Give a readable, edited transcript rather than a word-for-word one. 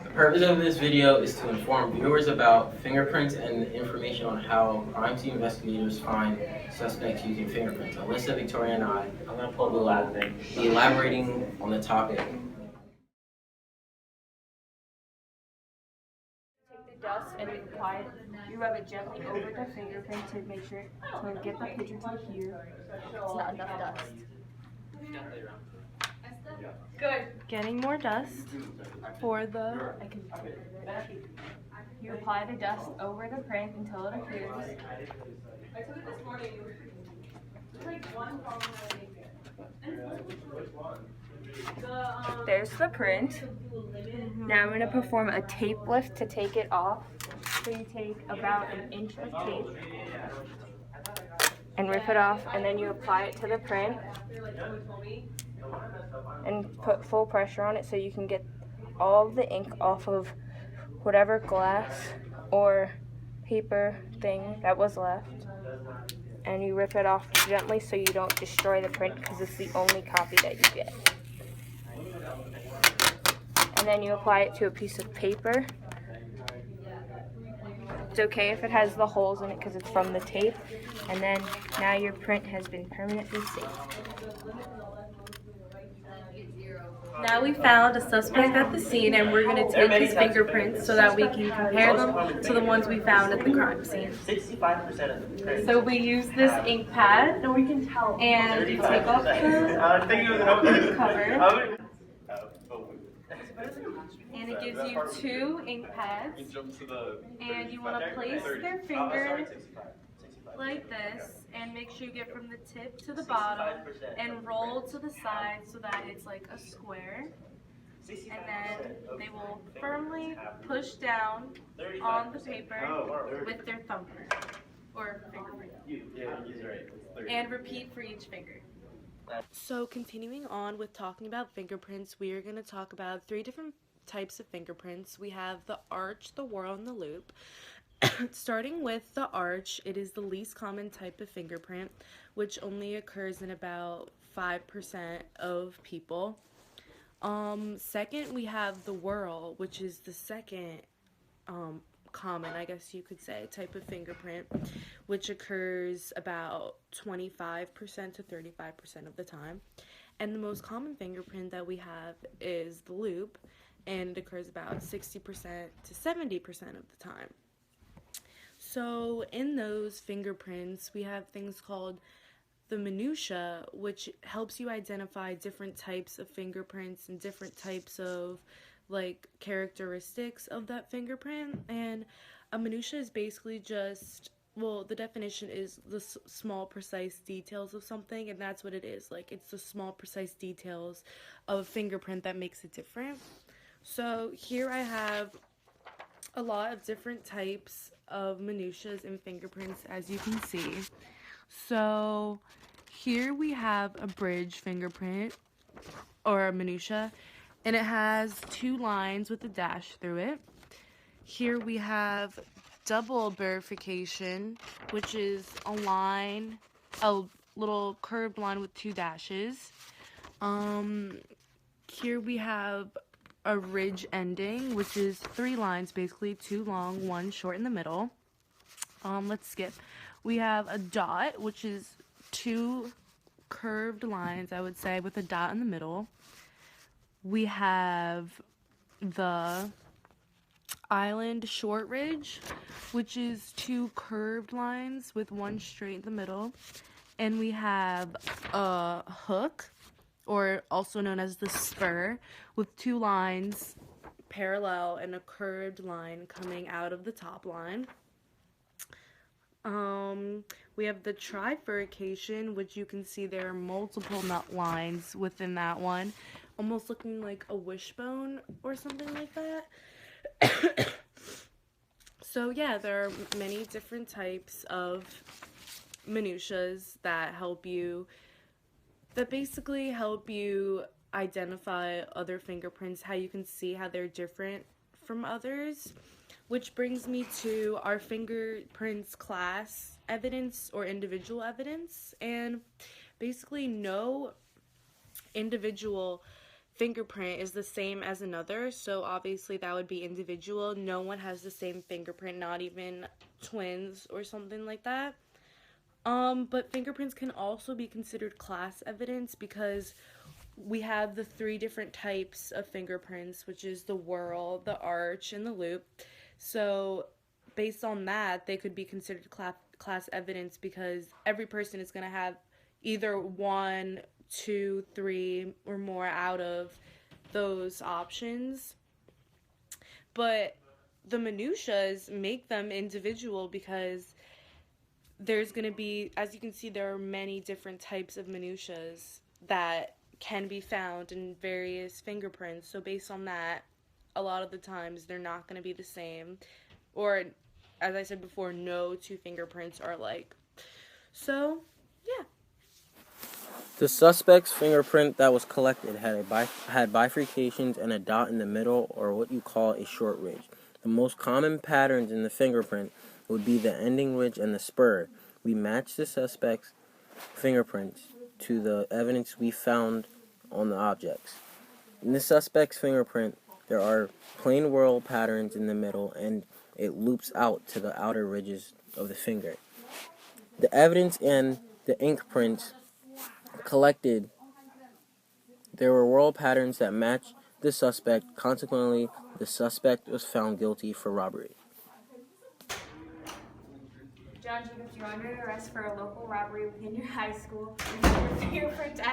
The purpose of this video is to inform viewers about fingerprints and information on how crime scene investigators find suspects using fingerprints. Alyssa, Victoria, and I'm going to pull the lab thing, be elaborating on the topic. Take the dust and apply it. You rub it gently over the fingerprint to make sure to get the picture to here. It's not enough dust. Good. Getting more dust for the. You apply the dust over the print until it adheres. I took it this morning. There's the print. Now I'm going to perform a tape lift to take it off. So you take about an inch of tape and rip it off, and then you apply it to the print and put full pressure on it so you can get all of the ink off of whatever glass or paper thing that was left. And you rip it off gently so you don't destroy the print because it's the only copy that you get. And then you apply it to a piece of paper. It's okay if it has the holes in it because it's from the tape. And then now your print has been permanently saved. Now we found a suspect at the scene and we're going to take his fingerprints so that we can compare them to the ones we found at the crime scene. 65% of the print. So we use this ink pad and you take off the cover. And it gives you two ink pads, and you want to place their finger like this and make sure you get from the tip to the bottom and roll to the side so that it's like a square, and then they will firmly push down on the paper with their thumbprint or fingerprint, and repeat for each finger. So continuing on with talking about fingerprints, we are going to talk about 3 different types of fingerprints. We have the arch, the whorl, and the loop. Starting with the arch, it is the least common type of fingerprint, which only occurs in about 5% of people. Second, we have the whorl, which is the second common, I guess you could say, type of fingerprint, which occurs about 25% to 35% of the time. And the most common fingerprint that we have is the loop, and it occurs about 60% to 70% of the time. So in those fingerprints, we have things called the minutia, which helps you identify different types of fingerprints and different types of like characteristics of that fingerprint. And a minutia is basically just, well, the definition is the small precise details of something, and that's what it is. Like, it's the small precise details of a fingerprint that makes it different. So here I have a lot of different types of minutias in fingerprints, as you can see. So here we have a bridge fingerprint, or a minutia, and it has 2 lines with a dash through it. Here we have double verification, which is a line, a little curved line with 2 dashes. Here we have a ridge ending, which is 3 lines, basically 2 long, 1 short in the middle. Let's skip. We have a dot, which is 2 curved lines, I would say, with a dot in the middle. We have the island short ridge, which is 2 curved lines with 1 straight in the middle. And we have a hook, or also known as the spur, with 2 lines parallel and a curved line coming out of the top line. We have the trifurcation, which you can see there are multiple nut lines within that one, almost looking like a wishbone or something like that. So yeah, there are many different types of minutias that basically help you identify other fingerprints, how you can see how they're different from others. Which brings me to our fingerprints class evidence or individual evidence. And basically no individual fingerprint is the same as another, so obviously that would be individual. No one has the same fingerprint, not even twins or something like that. But fingerprints can also be considered class evidence because we have the 3 different types of fingerprints, which is the whorl, the arch, and the loop. So based on that, they could be considered class evidence because every person is going to have either 1, 2, 3, or more out of those options. But the minutiae make them individual because there's going to be, as you can see, there are many different types of minutiae that can be found in various fingerprints. So based on that, a lot of the times they're not going to be the same. Or, as I said before, no 2 fingerprints are alike. So, yeah. The suspect's fingerprint that was collected had bifurcations and a dot in the middle, or what you call a short ridge. The most common patterns in the fingerprint would be the ending ridge and the spur. We matched the suspect's fingerprints to the evidence we found on the objects. In the suspect's fingerprint, there are plain whorl patterns in the middle, and it loops out to the outer ridges of the finger. The evidence and the ink prints collected, there were whorl patterns that matched the suspect. Consequently, the suspect was found guilty for robbery. John Jacobs, you're under arrest for a local robbery within your high school. Your fingerprints at